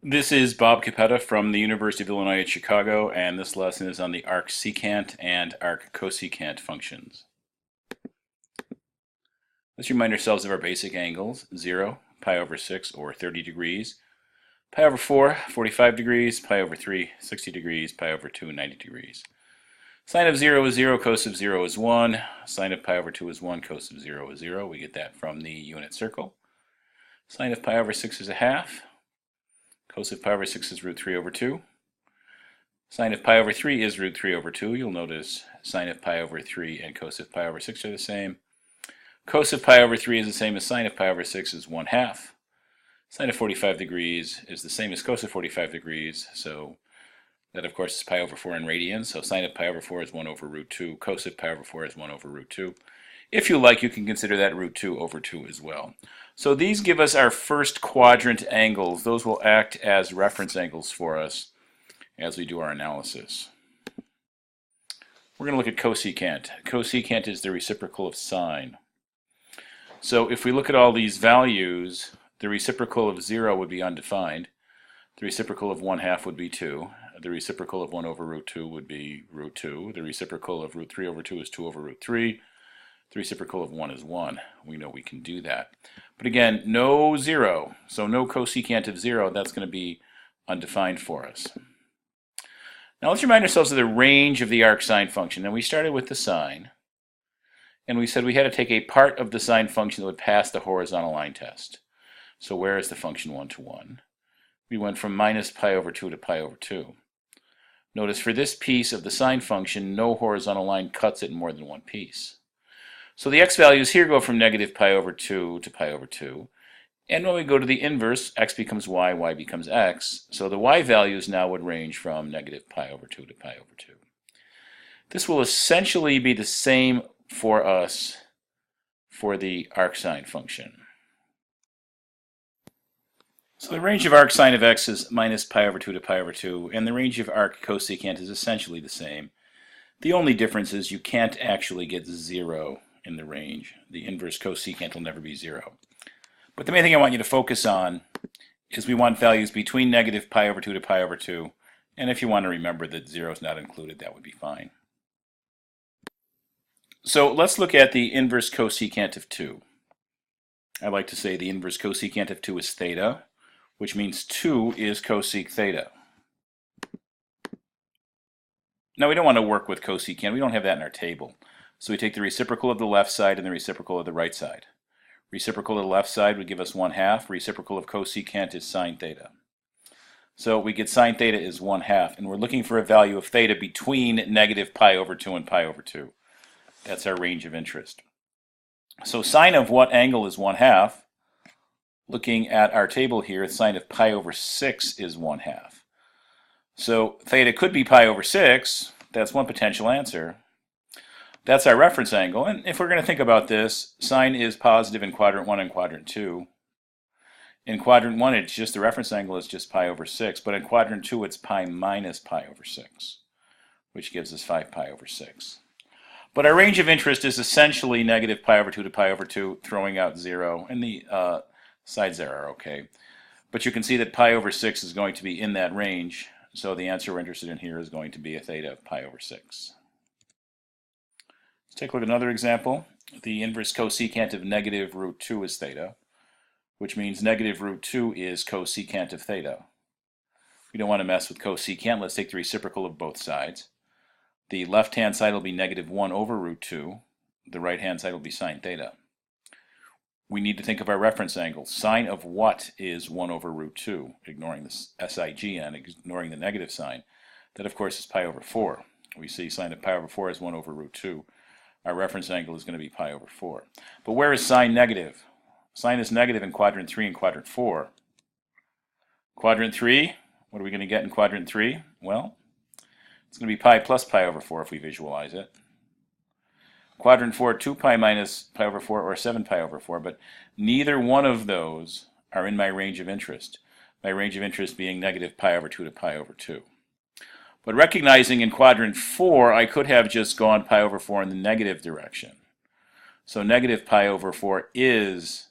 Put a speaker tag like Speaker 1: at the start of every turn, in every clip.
Speaker 1: This is Bob Capetta from the University of Illinois at Chicago, and this lesson is on the arcsecant and arccosecant functions. Let's remind ourselves of our basic angles: 0, pi over 6, or 30 degrees, pi over 4, 45 degrees, pi over 3, 60 degrees, pi over 2, 90 degrees. Sine of 0 is 0, cos of 0 is 1, sine of pi over 2 is 1, cos of 0 is 0. We get that from the unit circle. Sine of pi over 6 is a half. Cos of pi over 6 is root 3 over 2. Sine of pi over 3 is root 3 over 2. You'll notice sine of pi over 3 and cos of pi over 6 are the same. Cos of pi over 3 is the same as sine of pi over 6 is 1 half. Sine of 45 degrees is the same as cos of 45 degrees, so that of course is pi over 4 in radians, so sine of pi over 4 is 1 over root 2. Cos of pi over 4 is 1 over root 2. If you like, you can consider that root 2 over 2 as well. So these give us our first quadrant angles. Those will act as reference angles for us as we do our analysis. We're going to look at cosecant. Cosecant is the reciprocal of sine. So if we look at all these values, the reciprocal of 0 would be undefined. The reciprocal of 1 half would be 2. The reciprocal of 1 over root 2 would be root 2. The reciprocal of root 3 over 2 is 2 over root 3. The reciprocal of 1 is 1. We know we can do that. But again, no 0. So no cosecant of 0. That's going to be undefined for us. Now let's remind ourselves of the range of the arcsine function. Now we started with the sine. And we said we had to take a part of the sine function that would pass the horizontal line test. So where is the function 1 to 1? We went from minus pi over 2 to pi over 2. Notice for this piece of the sine function, no horizontal line cuts it in more than one piece. So the x values here go from negative pi over 2 to pi over 2. And when we go to the inverse, x becomes y becomes x. So the y values now would range from negative pi over 2 to pi over 2. This will essentially be the same for us for the arcsine function. So the range of arcsine of x is minus pi over 2 to pi over 2, and the range of arccosecant is essentially the same. The only difference is you can't actually get 0 in the range. The inverse cosecant will never be 0. But the main thing I want you to focus on is we want values between negative pi over 2 to pi over 2, and if you want to remember that 0 is not included, that would be fine. So let's look at the inverse cosecant of 2. I like to say the inverse cosecant of 2 is theta, which means 2 is cosec theta. Now we don't want to work with cosecant. We don't have that in our table. So we take the reciprocal of the left side and the reciprocal of the right side. Reciprocal of the left side would give us 1 half. Reciprocal of cosecant is sine theta. So we get sine theta is 1 half, and we're looking for a value of theta between negative pi over 2 and pi over 2. That's our range of interest. So sine of what angle is 1 half? Looking at our table here, sine of pi over 6 is 1 half. So theta could be pi over 6. That's one potential answer. That's our reference angle, and if we're going to think about this, sine is positive in quadrant 1 and quadrant 2. In quadrant 1, it's just the reference angle is just pi over 6, but in quadrant 2, it's pi minus pi over 6, which gives us 5 pi over 6. But our range of interest is essentially negative pi over 2 to pi over 2, throwing out 0, and the sides there are okay. But you can see that pi over 6 is going to be in that range, so the answer we're interested in here is going to be a theta of pi over 6. Let's take a look at another example. The inverse cosecant of negative root 2 is theta, which means negative root 2 is cosecant of theta. We don't want to mess with cosecant. Let's take the reciprocal of both sides. The left-hand side will be negative 1 over root 2. The right-hand side will be sine theta. We need to think of our reference angle. Sine of what is 1 over root 2, ignoring the SIG and ignoring the negative sign? That, of course, is pi over 4. We see sine of pi over 4 is 1 over root 2. Our reference angle is going to be pi over 4. But where is sine negative? Sine is negative in quadrant 3 and quadrant 4. Quadrant 3, what are we going to get in quadrant 3? Well, it's going to be pi plus pi over 4 if we visualize it. Quadrant 4, 2 pi minus pi over 4, or 7 pi over 4, but neither one of those are in my range of interest. My range of interest being negative pi over 2 to pi over 2. But recognizing in quadrant 4, I could have just gone pi over 4 in the negative direction. So negative pi over 4 is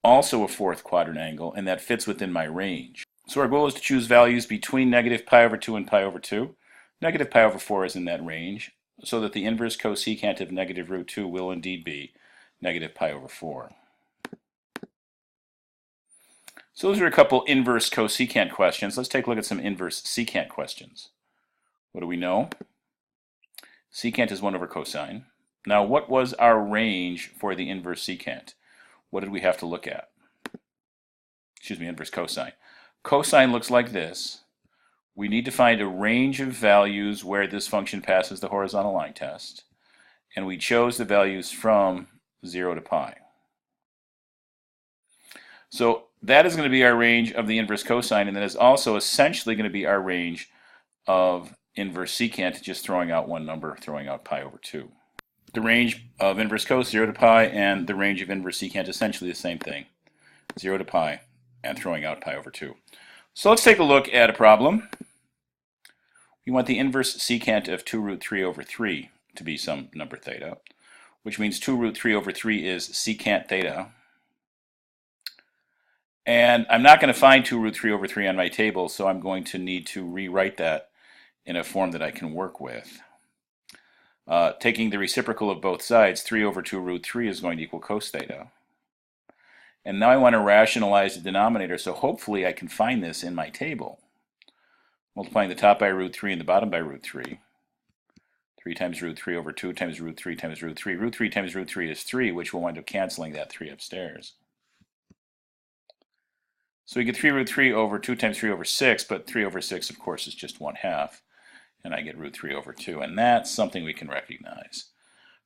Speaker 1: also a fourth quadrant angle, and that fits within my range. So our goal is to choose values between negative pi over 2 and pi over 2. Negative pi over 4 is in that range, so that the inverse cosecant of negative root 2 will indeed be negative pi over 4. So those are a couple inverse cosecant questions. Let's take a look at some inverse secant questions. What do we know? Secant is 1 over cosine. Now, what was our range for the inverse secant? What did we have to look at? Excuse me, inverse cosine. Cosine looks like this. We need to find a range of values where this function passes the horizontal line test. And we chose the values from 0 to pi. So that is going to be our range of the inverse cosine, and that is also essentially going to be our range of inverse secant, just throwing out one number, throwing out pi over 2. The range of inverse cos, 0 to pi, and the range of inverse secant, essentially the same thing, 0 to pi, and throwing out pi over 2. So let's take a look at a problem. We want the inverse secant of 2 root 3 over 3 to be some number theta, which means 2 root 3 over 3 is secant theta. And I'm not going to find 2 root 3 over 3 on my table, so I'm going to need to rewrite that in a form that I can work with. Taking the reciprocal of both sides, 3 over 2 root 3 is going to equal cos theta. And now I want to rationalize the denominator, so hopefully I can find this in my table. Multiplying the top by root 3 and the bottom by root 3. 3 times root 3 over 2 times root 3 times root 3. Root 3 times root 3 is 3, which will wind up canceling that 3 upstairs. So we get 3 root 3 over 2 times 3 over 6, but 3 over 6, of course, is just 1/2. And I get root 3 over 2, and that's something we can recognize.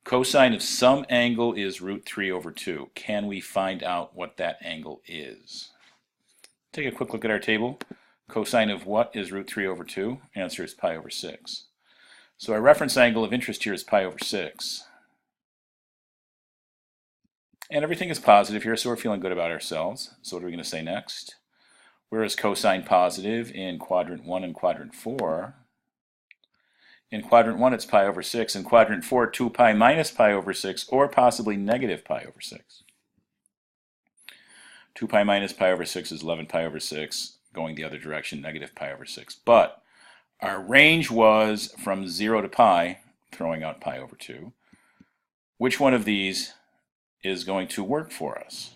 Speaker 1: Cosine of some angle is root 3 over 2. Can we find out what that angle is? Take a quick look at our table. Cosine of what is root 3 over 2? Answer is pi over 6. So our reference angle of interest here is pi over 6. And everything is positive here, so we're feeling good about ourselves. So what are we going to say next? Where is cosine positive in quadrant 1 and quadrant 4? In quadrant 1, it's pi over 6. In quadrant 4, 2 pi minus pi over 6, or possibly negative pi over 6. 2 pi minus pi over 6 is 11 pi over 6, going the other direction, negative pi over 6. But our range was from 0 to pi, throwing out pi over 2. Which one of these is going to work for us?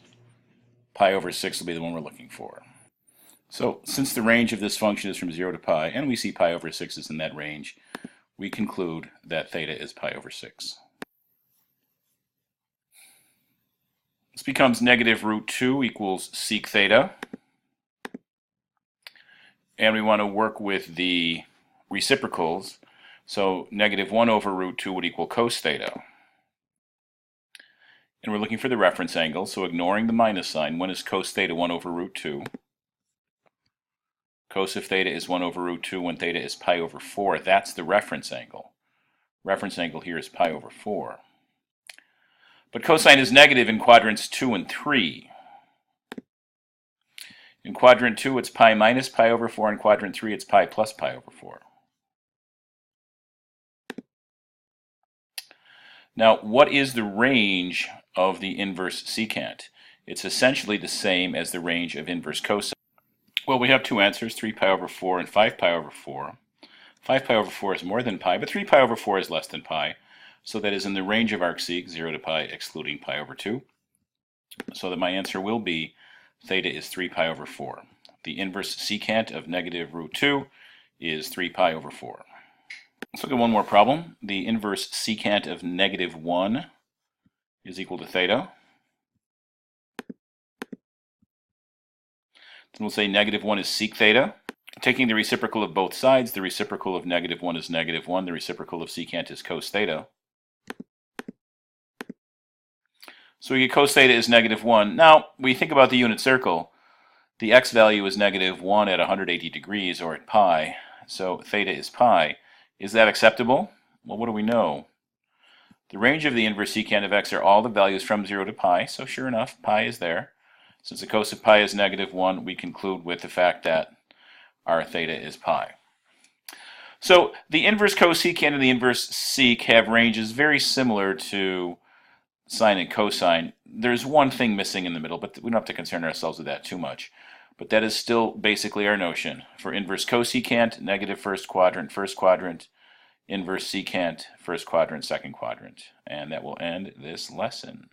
Speaker 1: Pi over 6 will be the one we're looking for. So since the range of this function is from 0 to pi, and we see pi over 6 is in that range, we conclude that theta is pi over 6. This becomes negative root 2 equals sec theta. And we want to work with the reciprocals. So negative 1 over root 2 would equal cos theta. And we're looking for the reference angle, so ignoring the minus sign, when is cos theta 1 over root 2? Cos of theta is 1 over root 2 when theta is pi over 4. That's the reference angle. Reference angle here is pi over 4. But cosine is negative in quadrants 2 and 3. In quadrant 2, it's pi minus pi over 4. In quadrant 3, it's pi plus pi over 4. Now, what is the range of the inverse secant? It's essentially the same as the range of inverse cosine. Well, we have two answers, 3 pi over 4 and 5 pi over 4. 5 pi over 4 is more than pi, but 3 pi over 4 is less than pi. So that is in the range of Arcsec, 0 to pi, excluding pi over 2. So that my answer will be theta is 3 pi over 4. The inverse secant of negative root 2 is 3 pi over 4. Let's look at one more problem. The inverse secant of negative 1 is equal to theta. Then we'll say negative 1 is sec theta. Taking the reciprocal of both sides, the reciprocal of negative 1 is negative 1. The reciprocal of secant is cos theta. So we get cos theta is negative 1. Now, we think about the unit circle. The x value is negative 1 at 180 degrees, or at pi. So theta is pi. Is that acceptable? Well, what do we know? The range of the inverse secant of x are all the values from 0 to pi. So sure enough, pi is there. Since the cos of pi is negative 1, we conclude with the fact that our theta is pi. So the inverse cosecant and the inverse sec have ranges very similar to sine and cosine. There's one thing missing in the middle, but we don't have to concern ourselves with that too much. But that is still basically our notion. For inverse cosecant, negative first quadrant, inverse secant, first quadrant, second quadrant. And that will end this lesson.